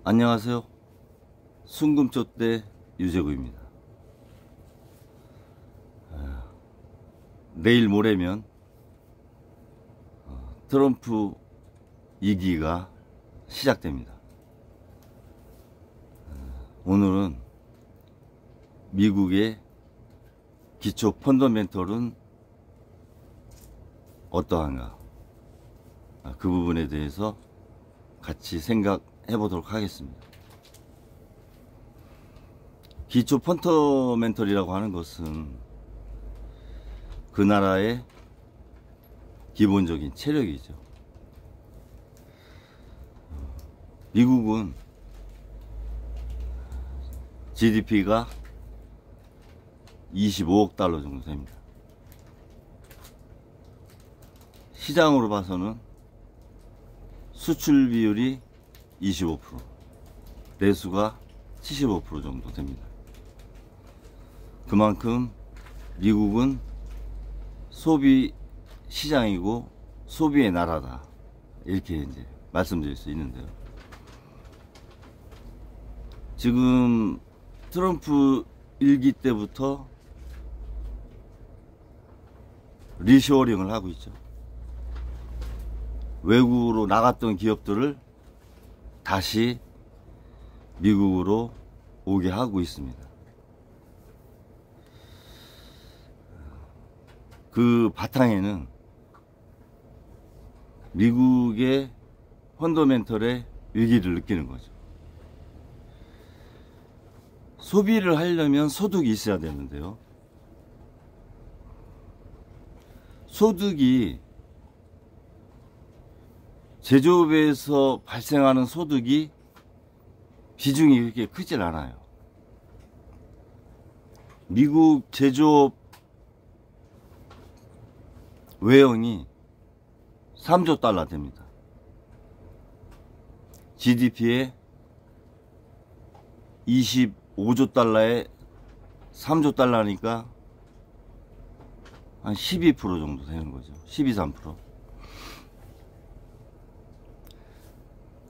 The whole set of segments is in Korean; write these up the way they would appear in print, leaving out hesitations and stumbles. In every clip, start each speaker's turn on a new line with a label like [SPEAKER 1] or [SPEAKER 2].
[SPEAKER 1] 안녕하세요. 순금쫓대 유재구입니다. 내일 모레면 트럼프 2기가 시작됩니다. 오늘은 미국의 기초 펀더멘털은 어떠한가, 그 부분에 대해서 같이 생각해 보도록 하겠습니다. 기초 펀더멘털이라고 하는 것은 그 나라의 기본적인 체력이죠. 미국은 GDP가 25억 달러 정도 됩니다. 시장으로 봐서는 수출 비율이 25%, 내수가 75% 정도 됩니다. 그만큼 미국은 소비 시장이고 소비의 나라다, 이렇게 이제 말씀드릴 수 있는데요. 지금 트럼프 1기 때부터 리쇼어링을 하고 있죠. 외국으로 나갔던 기업들을 다시 미국으로 오게 하고 있습니다. 그 바탕에는 미국의 펀더멘털의 위기를 느끼는 거죠. 소비를 하려면 소득이 있어야 되는데요. 소득이, 제조업에서 발생하는 소득이 비중이 그렇게 크질 않아요. 미국 제조업 외형이 3조 달러 됩니다. GDP에 25조 달러에 3조 달러니까 한 12% 정도 되는 거죠. 12, 13%.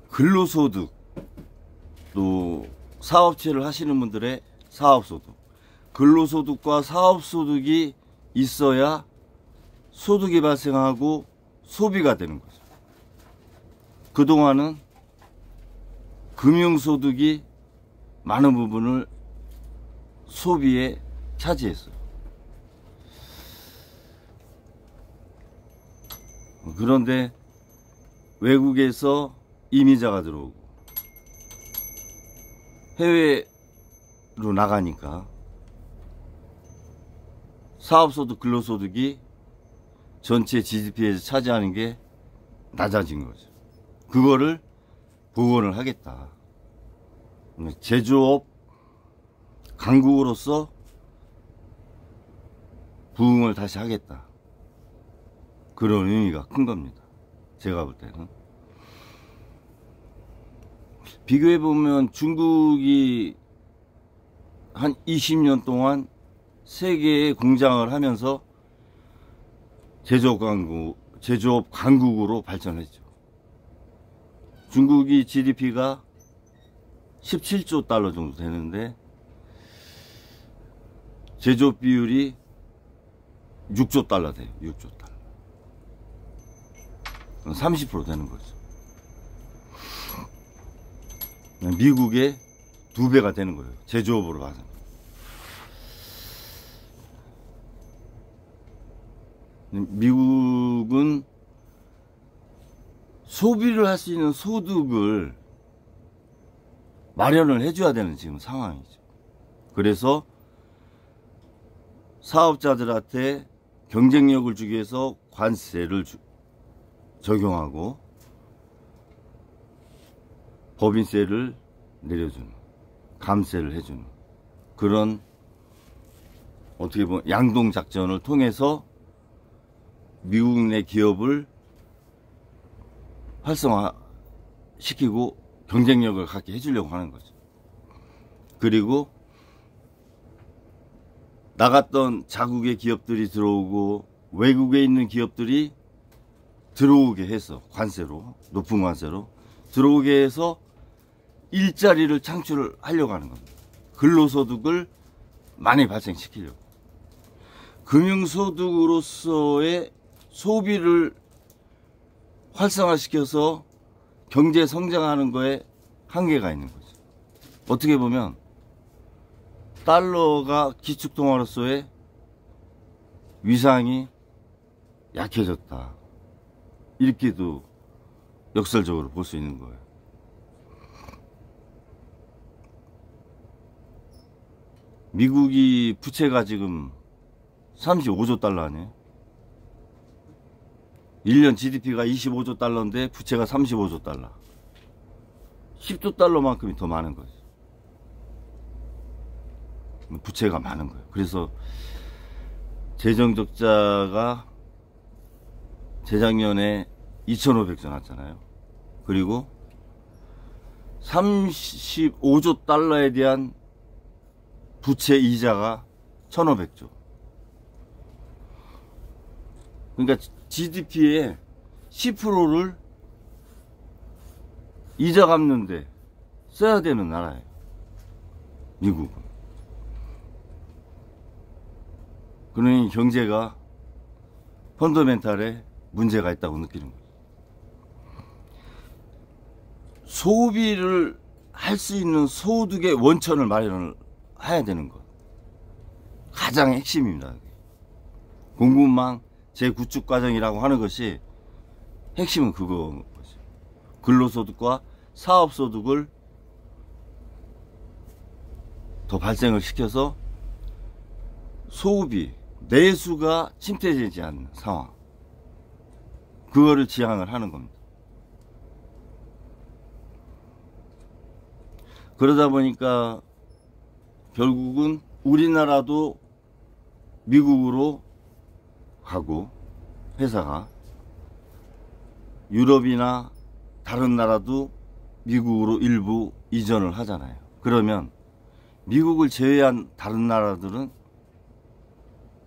[SPEAKER 1] 근로소득, 또 사업체를 하시는 분들의 사업소득, 근로소득과 사업소득이 있어야 소득이 발생하고 소비가 되는 거죠. 그동안은 금융소득이 많은 부분을 소비에 차지했어요. 그런데 외국에서 이민자가 들어오고 해외로 나가니까 사업소득, 근로소득이 전체 GDP에서 차지하는 게 낮아진 거죠. 그거를 복원을 하겠다. 제조업 강국으로서 부흥을 다시 하겠다. 그런 의미가 큰 겁니다. 제가 볼 때는. 비교해보면 중국이 한 20년 동안 세계의 공장을 하면서 제조업 강국으로 발전했죠. 중국이 GDP가 17조 달러 정도 되는데 제조업 비율이 6조 달러 돼요. 6조 달러. 30% 되는 거죠. 미국의 2배가 되는 거예요. 제조업으로 봐서. 미국은 소비를 할 수 있는 소득을 마련을 해줘야 되는 지금 상황이죠. 그래서 사업자들한테 경쟁력을 주기 위해서 관세를 적용하고 법인세를 내려주는, 감세를 해주는 그런, 어떻게 보면 양동작전을 통해서 미국 내 기업을 활성화시키고 경쟁력을 갖게 해주려고 하는 거죠. 그리고 나갔던 자국의 기업들이 들어오고 외국에 있는 기업들이 들어오게 해서, 관세로, 높은 관세로 들어오게 해서 일자리를 창출을 하려고 하는 겁니다. 근로소득을 많이 발생시키려고. 금융소득으로서의 소비를 활성화시켜서 경제 성장하는 거에 한계가 있는 거죠. 어떻게 보면 달러가 기축통화로서의 위상이 약해졌다, 이렇게도 역설적으로 볼 수 있는 거예요. 미국이 부채가 지금 35조 달러 아니에요? 1년 GDP가 25조 달러인데 부채가 35조 달러. 10조 달러만큼이 더 많은 거죠. 부채가 많은 거예요. 그래서 재정적자가 재작년에 2,500조 났잖아요. 그리고 35조 달러에 대한 부채 이자가 1,500조. 그러니까 GDP의 10%를 이자 갚는데 써야 되는 나라예요, 미국은. 그러니 경제가 펀더멘탈에 문제가 있다고 느끼는 거예요. 소비를 할 수 있는 소득의 원천을 마련을 해야 되는 것, 가장 핵심입니다. 공급망 재구축 과정이라고 하는 것이 핵심은 그거인 거죠. 근로소득과 사업소득을 더 발생을 시켜서 소비, 내수가 침체되지 않는 상황, 그거를 지향을 하는 겁니다. 그러다 보니까 결국은 우리나라도 미국으로 가고, 회사가 유럽이나 다른 나라도 미국으로 일부 이전을 하잖아요. 그러면 미국을 제외한 다른 나라들은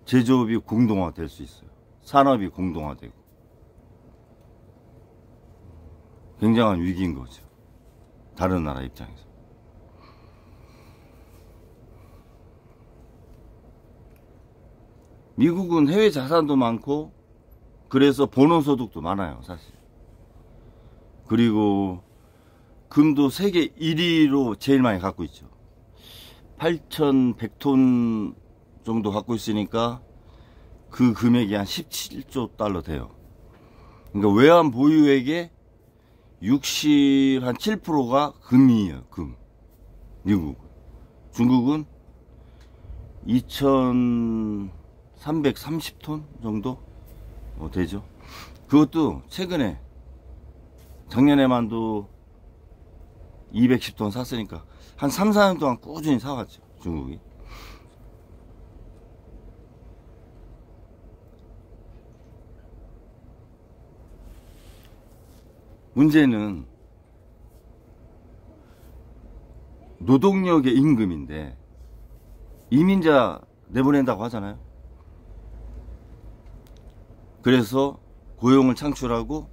[SPEAKER 1] 제조업이 공동화될 수 있어요. 산업이 공동화되고. 굉장한 위기인 거죠, 다른 나라 입장에서. 미국은 해외 자산도 많고 그래서 본원소득도 많아요, 사실. 그리고 금도 세계 1위로 제일 많이 갖고 있죠. 8,100톤 정도 갖고 있으니까 그 금액이 한 17조 달러 돼요. 그러니까 외환 보유액의 7%가 금이에요, 금. 미국은. 중국은 2,330톤 정도 되죠. 그것도 최근에, 작년에만도 210톤 샀으니까 한 3, 4년 동안 꾸준히 사왔죠, 중국이. 문제는 노동력의 임금인데, 이민자 내보낸다고 하잖아요. 그래서 고용을 창출하고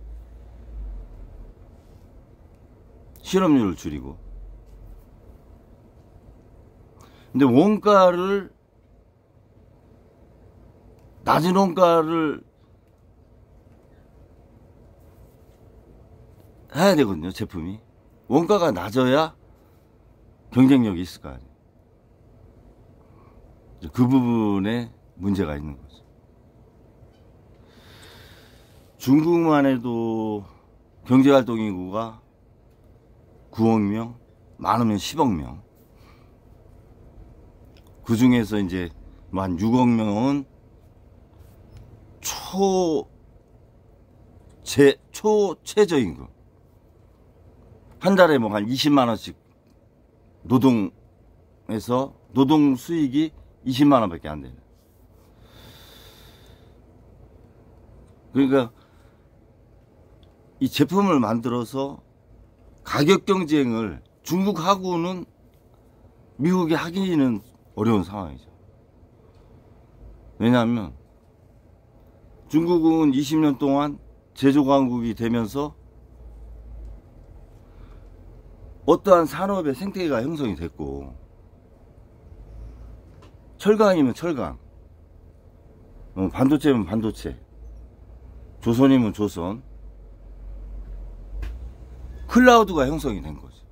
[SPEAKER 1] 실업률을 줄이고. 근데 낮은 원가를 해야 되거든요, 제품이. 원가가 낮아야 경쟁력이 있을 거 아니에요. 그 부분에 문제가 있는 거죠. 중국만 해도 경제활동 인구가 9억 명, 많으면 10억 명. 그 중에서 이제 한 6억 명은 최저임금. 한 달에 뭐 한 20만원씩 노동에서 노동 수익이 20만원 밖에 안 되는. 그러니까 이 제품을 만들어서 가격 경쟁을 중국하고는 미국이 하기는 어려운 상황이죠. 왜냐하면 중국은 20년 동안 제조강국이 되면서 어떠한 산업의 생태계가 형성이 됐고, 철강이면 철강, 반도체면 반도체, 조선이면 조선, 클라우드가 형성이 된 거죠.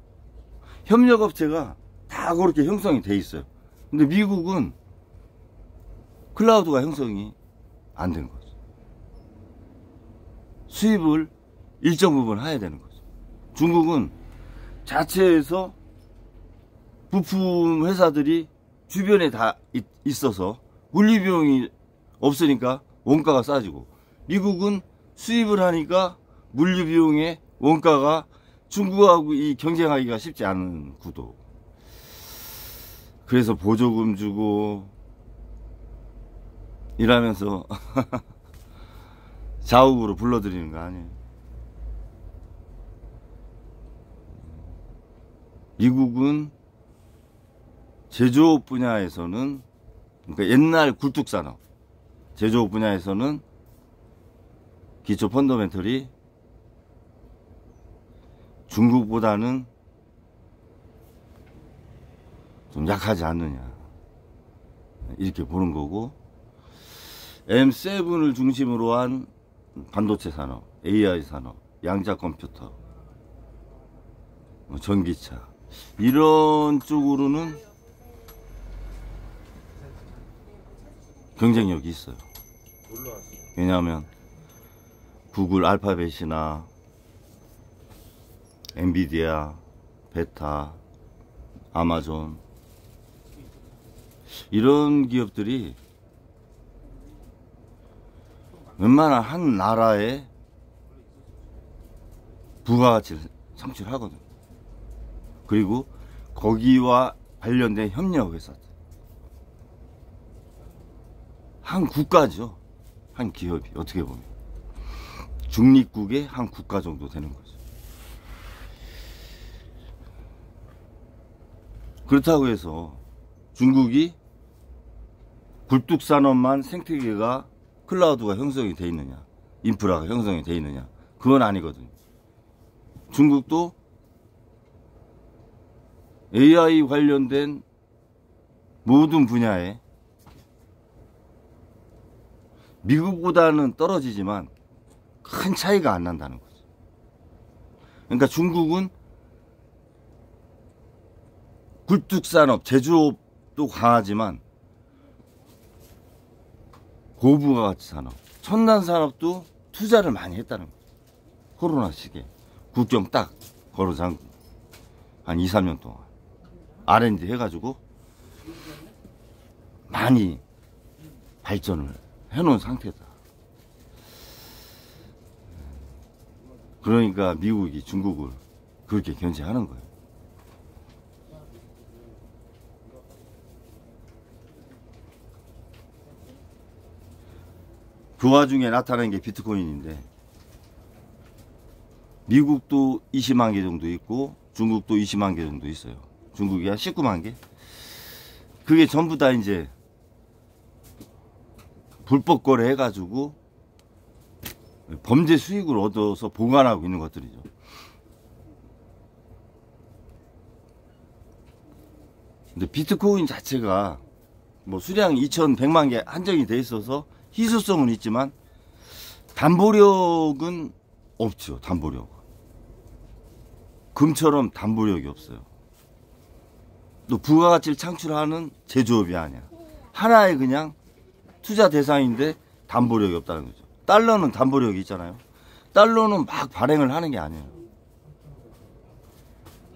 [SPEAKER 1] 협력업체가 다 그렇게 형성이 돼 있어요. 근데 미국은 클라우드가 형성이 안 된 거죠. 수입을 일정 부분 해야 되는 거죠. 중국은 자체에서 부품 회사들이 주변에 다 있어서 물리비용이 없으니까 원가가 싸지고, 미국은 수입을 하니까 물리비용의 원가가 중국하고 이 경쟁하기가 쉽지 않은 구도. 그래서 보조금 주고 이러면서 자욱으로 불러들이는 거 아니에요. 미국은 제조업 분야에서는, 그러니까 옛날 굴뚝산업 제조업 분야에서는 기초 펀더멘털이 중국보다는 좀 약하지 않느냐, 이렇게 보는 거고, M7을 중심으로 한 반도체 산업, AI 산업, 양자 컴퓨터, 전기차, 이런 쪽으로는 경쟁력이 있어요. 왜냐하면 구글 알파벳이나 엔비디아, 베타, 아마존, 이런 기업들이 웬만한 한 나라에 부가가치를 창출하거든. 그리고 거기와 관련된 협력 회사들, 한 국가죠. 한 기업이 어떻게 보면 중립국의 한 국가 정도 되는 거죠. 그렇다고 해서 중국이 굴뚝산업만 생태계가, 클라우드가 형성이 돼 있느냐, 인프라가 형성이 돼 있느냐, 그건 아니거든요. 중국도 AI 관련된 모든 분야에 미국보다는 떨어지지만 큰 차이가 안 난다는 거죠. 그러니까 중국은 굴뚝산업, 제조업도 강하지만 고부가가치 산업, 첨단 산업도 투자를 많이 했다는 거죠. 코로나 시기에 국경 딱 걸어 잠그고 한 2, 3년 동안 R&D 해가지고 많이 발전을 해놓은 상태다. 그러니까 미국이 중국을 그렇게 견제하는 거예요. 그 와중에 나타난 게 비트코인인데, 미국도 20만 개 정도 있고 중국도 20만 개 정도 있어요. 중국이 한 19만 개? 그게 전부 다 이제 불법 거래 해가지고 범죄 수익을 얻어서 보관하고 있는 것들이죠. 근데 비트코인 자체가 뭐 수량 2,100만 개 한정이 돼 있어서 희소성은 있지만 담보력은 없죠. 담보력. 금처럼 담보력이 없어요. 또 부가가치를 창출하는 제조업이 아니야. 하나의 그냥 투자 대상인데 담보력이 없다는 거죠. 달러는 담보력이 있잖아요. 달러는 막 발행을 하는 게 아니에요.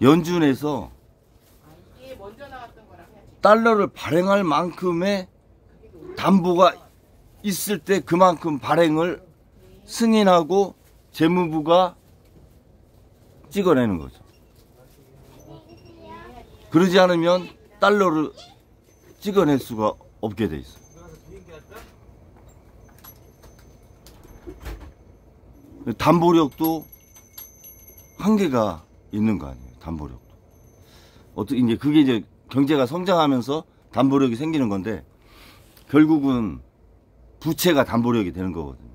[SPEAKER 1] 연준에서 달러를 발행할 만큼의 담보가 있을 때 그만큼 발행을 승인하고 재무부가 찍어내는 거죠. 그러지 않으면 달러를 찍어낼 수가 없게 돼 있어요. 담보력도 한계가 있는 거 아니에요. 담보력도. 어떻게 이제 그게 이제 경제가 성장하면서 담보력이 생기는 건데, 결국은 부채가 담보력이 되는 거거든요.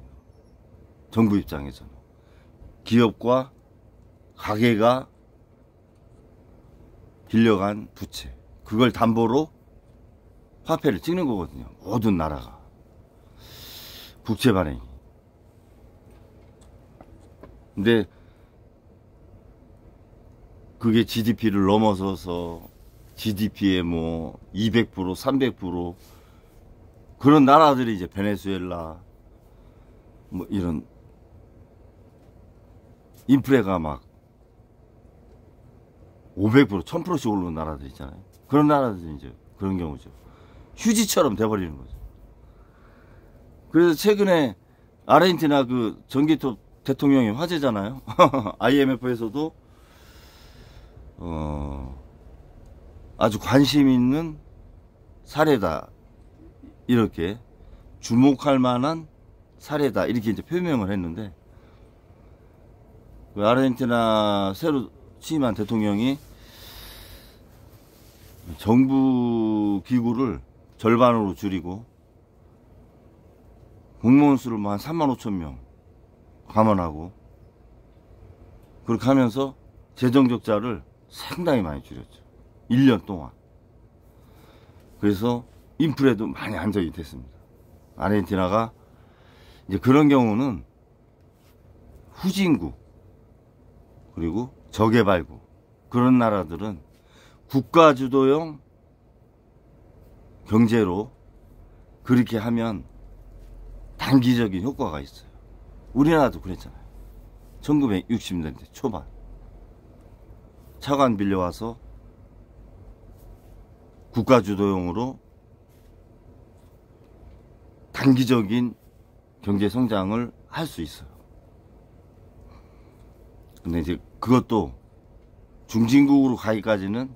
[SPEAKER 1] 정부 입장에서는. 기업과 가게가 빌려간 부채, 그걸 담보로 화폐를 찍는 거거든요. 모든 나라가. 국채 발행이. 근데 그게 GDP를 넘어서서 GDP의 뭐 200%, 300% 그런 나라들이 이제 베네수엘라 뭐 이런 인플레가 막 500%, 1000%씩 오르는 나라들 있잖아요. 그런 나라들이 이제 그런 경우죠. 휴지처럼 돼버리는 거죠. 그래서 최근에 아르헨티나 그 전기톱 대통령이 화제잖아요. IMF에서도 아주 관심 있는 사례다, 이렇게 주목할 만한 사례다, 이렇게 이제 표명을 했는데, 그 아르헨티나 새로 취임한 대통령이 정부 기구를 절반으로 줄이고 공무원 수를 뭐 한 3만 5천 명 감원하고, 그렇게 하면서 재정 적자를 상당히 많이 줄였죠. 1년 동안. 그래서 인플레도 많이 안정이 됐습니다. 아르헨티나가 이제 그런 경우는 후진국 그리고 저개발국 그런 나라들은 국가주도형 경제로 그렇게 하면 단기적인 효과가 있어요. 우리나라도 그랬잖아요. 1960년대 초반 차관 빌려와서 국가주도형으로 단기적인 경제 성장을 할 수 있어요. 근데 이제 그것도 중진국으로 가기까지는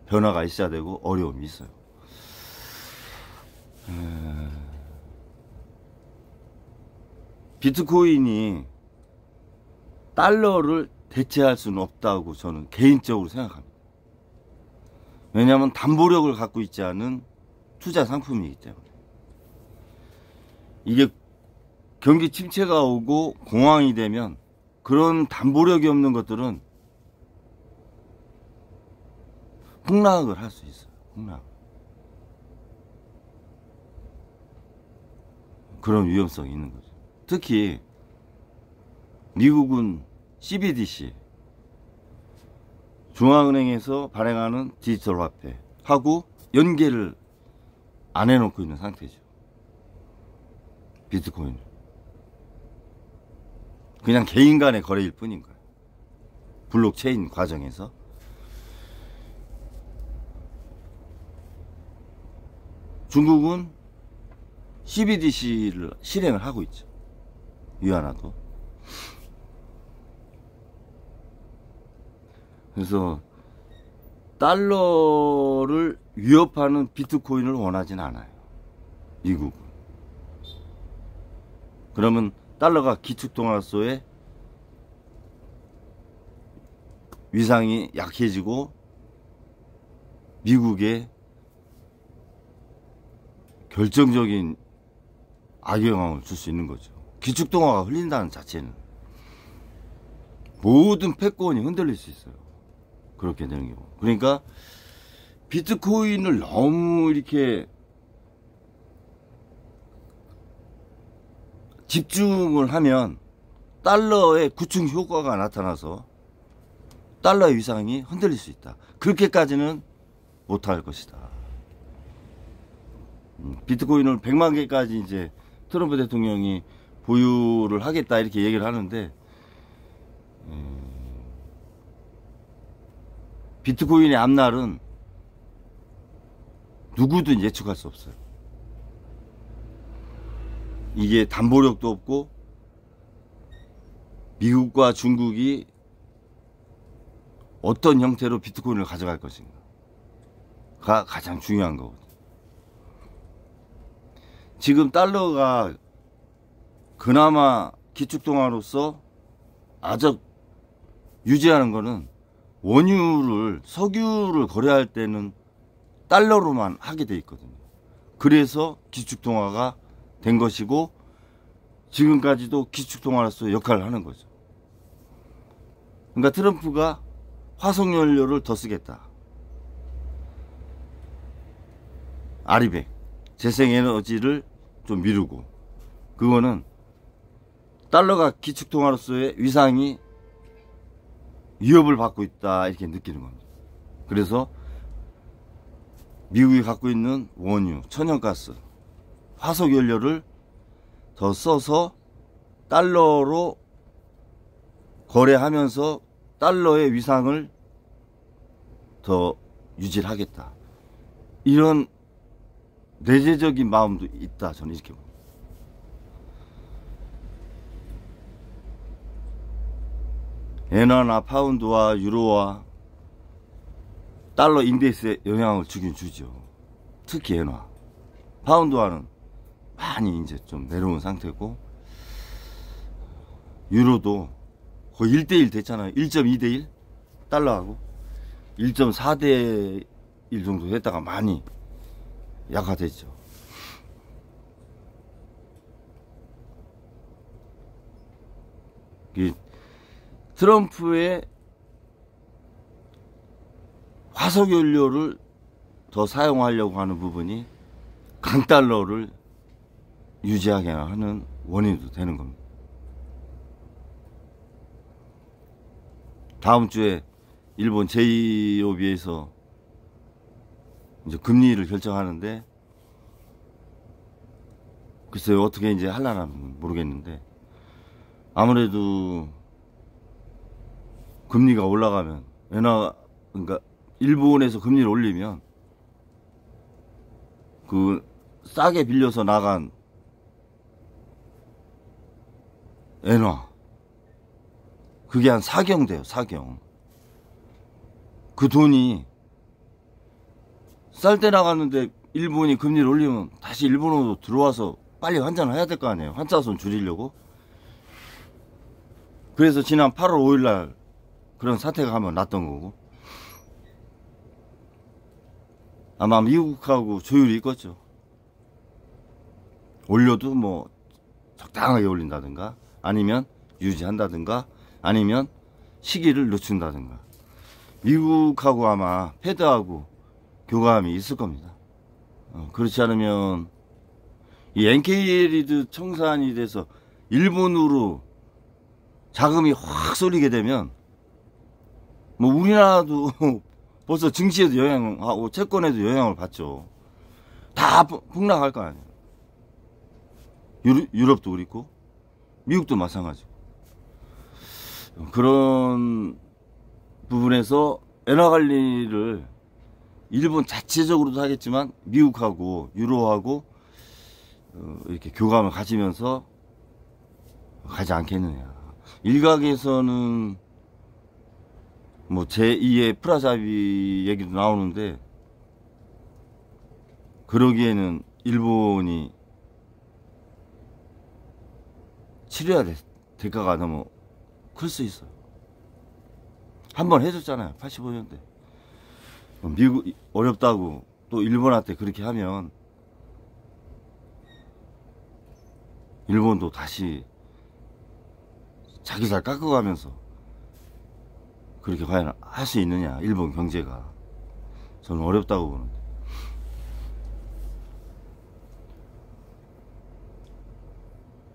[SPEAKER 1] 변화가 있어야 되고 어려움이 있어요. 비트코인이 달러를 대체할 수는 없다고 저는 개인적으로 생각합니다. 왜냐하면 담보력을 갖고 있지 않은 투자 상품이기 때문에. 이게 경기 침체가 오고 공황이 되면 그런 담보력이 없는 것들은 폭락을 할 수 있어요. 폭락. 그런 위험성이 있는 거죠. 특히 미국은 CBDC, 중앙은행에서 발행하는 디지털 화폐하고 연계를 안 해놓고 있는 상태죠. 비트코인을. 그냥 개인 간의 거래일 뿐인 거예요. 블록체인 과정에서. 중국은 CBDC를 실행을 하고 있죠. 위안화도. 그래서 달러를 위협하는 비트코인을 원하진 않아요. 미국은. 그러면 달러가 기축통화로서의 위상이 약해지고 미국에 결정적인 악영향을 줄 수 있는 거죠. 기축통화가 흘린다는 자체는 모든 패권이 흔들릴 수 있어요. 그렇게 되는 경우. 그러니까 비트코인을 너무 이렇게 집중을 하면 달러의 구축 효과가 나타나서 달러의 위상이 흔들릴 수 있다. 그렇게까지는 못할 것이다. 비트코인을 100만 개까지 이제 트럼프 대통령이 보유를 하겠다 이렇게 얘기를 하는데, 비트코인의 앞날은 누구든 예측할 수 없어요. 이게 담보력도 없고 미국과 중국이 어떤 형태로 비트코인을 가져갈 것인가가 가장 중요한 거거든요. 지금 달러가 그나마 기축통화로서 아주 유지하는 거는 원유를, 석유를 거래할 때는 달러로만 하게 돼 있거든요. 그래서 기축통화가 된 것이고 지금까지도 기축통화로서 역할을 하는 거죠. 그러니까 트럼프가 화석연료를 더 쓰겠다. 아리백, 재생에너지를 좀 미루고, 그거는 달러가 기축통화로서의 위상이 위협을 받고 있다 이렇게 느끼는 겁니다. 그래서 미국이 갖고 있는 원유, 천연가스, 화석연료를 더 써서 달러로 거래하면서 달러의 위상을 더 유지를 하겠다. 이런 내재적인 마음도 있다. 저는 이렇게 봅니다. 엔화나 파운드와 유로와 달러 인덱스에 영향을 주긴 주죠. 특히 엔화. 파운드화는 많이 이제 좀 내려온 상태고, 유로도 거의 1대1 됐잖아요. 1.2대1 달러하고 1.4대1 정도 됐다가 많이 약화됐죠. 트럼프의 화석연료를 더 사용하려고 하는 부분이 강달러를 유지하게 하는 원인도 되는 겁니다. 다음 주에 일본 제2오비에서 이제 금리를 결정하는데, 글쎄요, 어떻게 이제 하려나 모르겠는데, 아무래도 금리가 올라가면, 그러니까 일본에서 금리를 올리면 그 싸게 빌려서 나간 엔화, 그게 한 4경 돼요. 4경. 그 돈이 쌀 때 나갔는데 일본이 금리를 올리면 다시 일본으로 들어와서 빨리 환전을 해야 될 거 아니에요. 환차손 줄이려고. 그래서 지난 8월 5일날 그런 사태가 한번 났던 거고, 아마 미국하고 조율이 있겠죠. 올려도 뭐 적당하게 올린다든가, 아니면 유지한다든가, 아니면 시기를 늦춘다든가. 미국하고 아마 패드하고 교감이 있을 겁니다. 그렇지 않으면 이 NK리드 청산이 돼서 일본으로 자금이 확 쏠리게 되면 뭐 우리나라도 벌써 증시에도 영향하고 채권에도 영향을 받죠. 다 폭락할 거 아니에요. 유럽도 그렇고 미국도 마찬가지고. 그런 부분에서 엔화 관리를 일본 자체적으로도 하겠지만 미국하고 유로하고 이렇게 교감을 가지면서 가지 않겠느냐. 일각에서는 뭐 제2의 프라자비 얘기도 나오는데, 그러기에는 일본이 치료해야 될 대가가 너무 클 수 있어요. 한번 해줬잖아요. 85년대. 미국 어렵다고 또 일본한테 그렇게 하면 일본도 다시 자기 살 깎아가면서 그렇게 과연 할 수 있느냐. 일본 경제가. 저는 어렵다고 보는데.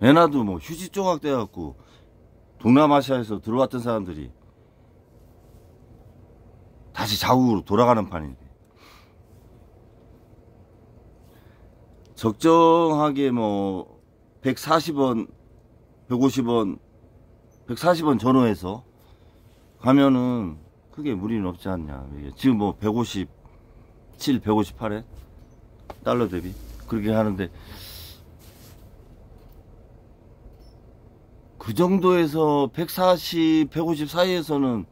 [SPEAKER 1] 엔화도 뭐 휴지 조각 돼갖고 동남아시아에서 들어왔던 사람들이 다시 자국으로 돌아가는 판인데, 적정하게 뭐 140원, 150원, 140원 전후해서 가면은 크게 무리는 없지 않냐. 지금 뭐 157, 158에 달러 대비 그렇게 하는데, 그 정도에서 140, 150 사이에서는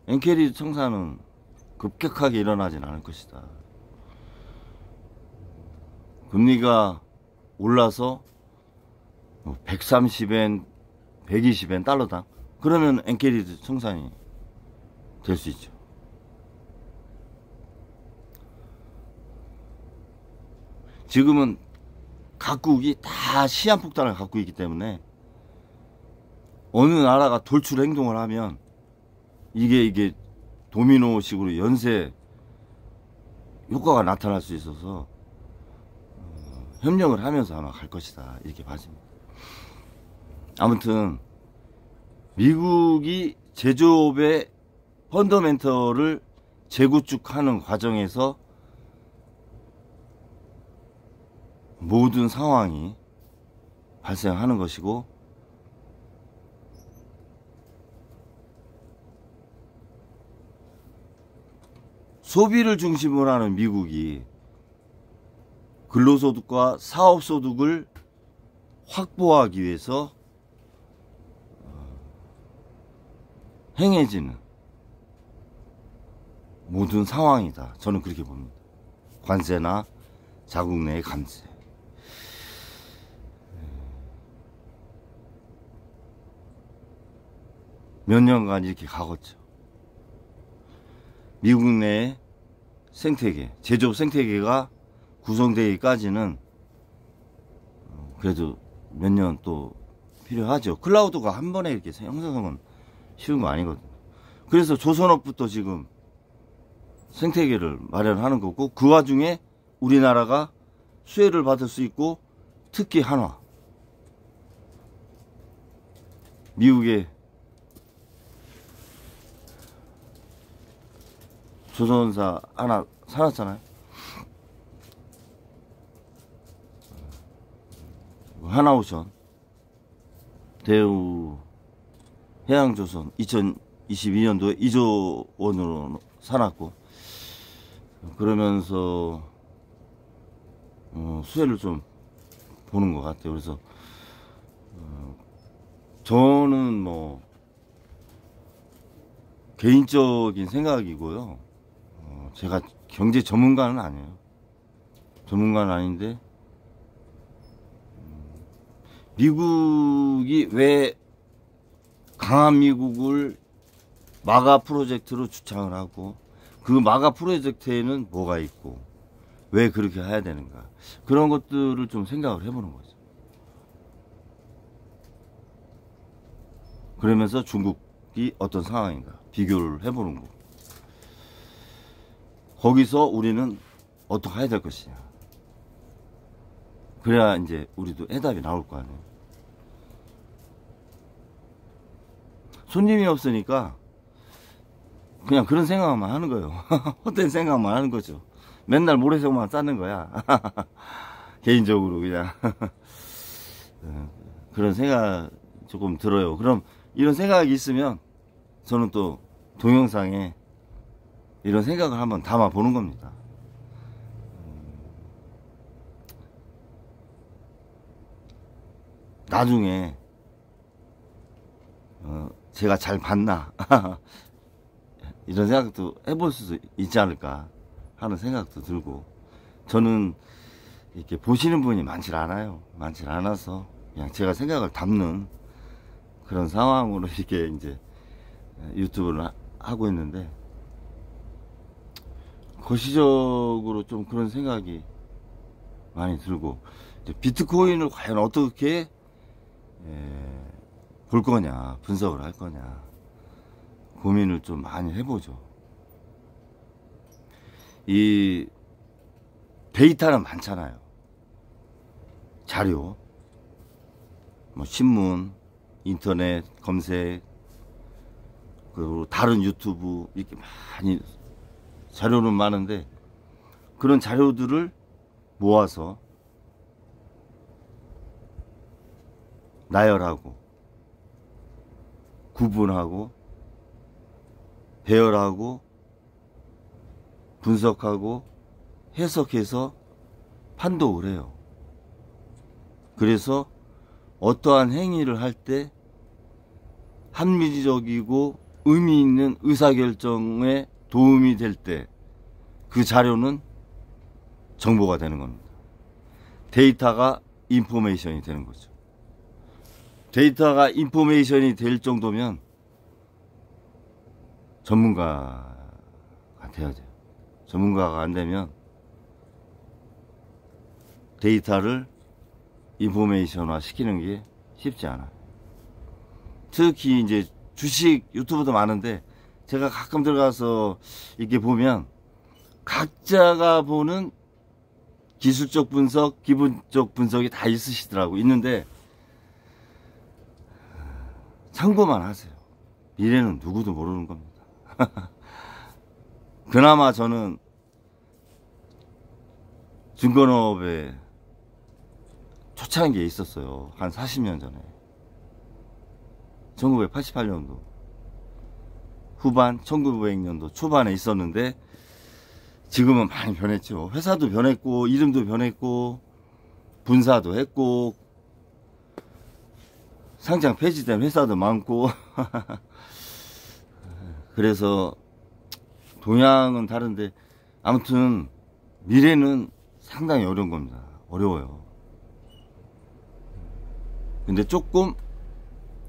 [SPEAKER 1] 엔케리 청산은 급격하게 일어나진 않을 것이다. 금리가 올라서 130엔, 120엔 달러당, 그러면 엔케리 청산이 될 수 있죠. 지금은 각국이 다 시한폭탄을 갖고 있기 때문에 어느 나라가 돌출 행동을 하면 이게 도미노식으로 연쇄 효과가 나타날 수 있어서 협력을 하면서 아마 갈 것이다 이렇게 봐집니다. 아무튼 미국이 제조업의 펀더멘털을 재구축하는 과정에서 모든 상황이 발생하는 것이고, 소비를 중심으로 하는 미국이 근로소득과 사업소득을 확보하기 위해서 행해지는 모든 상황이다. 저는 그렇게 봅니다. 관세나 자국 내의 감세. 몇 년간 이렇게 가겠죠. 미국 내의 생태계, 제조업 생태계가 구성되기까지는 그래도 몇 년 또 필요하죠. 클라우드가 한 번에 이렇게 형성하면 쉬운 거 아니거든요. 그래서 조선업부터 지금 생태계를 마련하는 거고, 그 와중에 우리나라가 수혜를 받을 수 있고, 특히 한화, 미국의 조선사 하나 사놨잖아요. 하나오션, 대우, 해양조선 2022년도에 2조 원으로 사놨고, 그러면서 수혜를 좀 보는 것 같아요. 그래서 저는 뭐 개인적인 생각이고요. 제가 경제 전문가는 아니에요. 전문가는 아닌데, 미국이 왜 강한 미국을 마가 프로젝트로 주창을 하고, 그 마가 프로젝트에는 뭐가 있고 왜 그렇게 해야 되는가, 그런 것들을 좀 생각을 해보는 거죠. 그러면서 중국이 어떤 상황인가 비교를 해보는 거. 거기서 우리는 어떻게 해야 될 것이냐. 그래야 이제 우리도 해답이 나올 거 아니에요. 손님이 없으니까 그냥 그런 생각만 하는 거예요. 헛된 생각만 하는 거죠. 맨날 모래성만 쌓는 거야. 개인적으로 그냥. 그런 생각 조금 들어요. 그럼 이런 생각이 있으면 저는 또 동영상에 이런 생각을 한번 담아 보는 겁니다. 나중에 제가 잘 봤나 이런 생각도 해볼 수 있지 않을까 하는 생각도 들고, 저는 이렇게 보시는 분이 많지 않아요. 많지 않아서 그냥 제가 생각을 담는 그런 상황으로 이렇게 이제 유튜브를 하고 있는데, 거시적으로 좀 그런 생각이 많이 들고, 이제 비트코인을 과연 어떻게 볼 거냐, 분석을 할 거냐 고민을 좀 많이 해보죠. 이 데이터는 많잖아요. 자료, 뭐 신문, 인터넷 검색, 그리고 다른 유튜브, 이렇게 많이 자료는 많은데, 그런 자료들을 모아서 나열하고 구분하고 배열하고 분석하고 해석해서 판독을 해요. 그래서 어떠한 행위를 할 때 합리적이고 의미 있는 의사결정에 도움이 될 때 그 자료는 정보가 되는 겁니다. 데이터가 인포메이션이 되는 거죠. 데이터가 인포메이션이 될 정도면 전문가가 돼야 돼요. 전문가가 안 되면 데이터를 인포메이션화 시키는 게 쉽지 않아요. 특히 이제 주식 유튜브도 많은데, 제가 가끔 들어가서 이렇게 보면 각자가 보는 기술적 분석, 기본적 분석이 다 있으시더라고. 있는데 참고만 하세요. 미래는 누구도 모르는 겁니다. 그나마 저는 증권업에 초창기에 있었어요. 한 40년 전에. 1988년도 후반, 1900년도 초반에 있었는데 지금은 많이 변했죠. 회사도 변했고 이름도 변했고 분사도 했고 상장 폐지된 회사도 많고 그래서 동향은 다른데 아무튼 미래는 상당히 어려운 겁니다. 어려워요. 근데 조금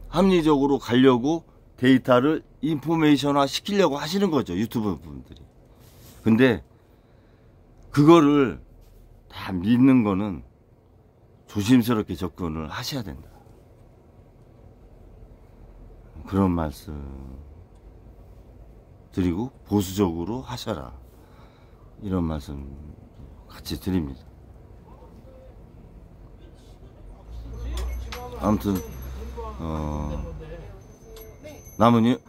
[SPEAKER 1] 합리적으로 가려고 데이터를 인포메이션화 시키려고 하시는 거죠. 유튜버 분들이. 근데 그거를 다 믿는 거는 조심스럽게 접근을 하셔야 된다. 그런 말씀 드리고 보수적으로 하셔라. 이런 말씀 같이 드립니다. 아무튼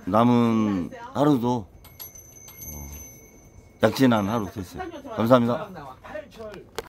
[SPEAKER 1] 남은 하루도 약진한 하루 됐어요. 감사합니다.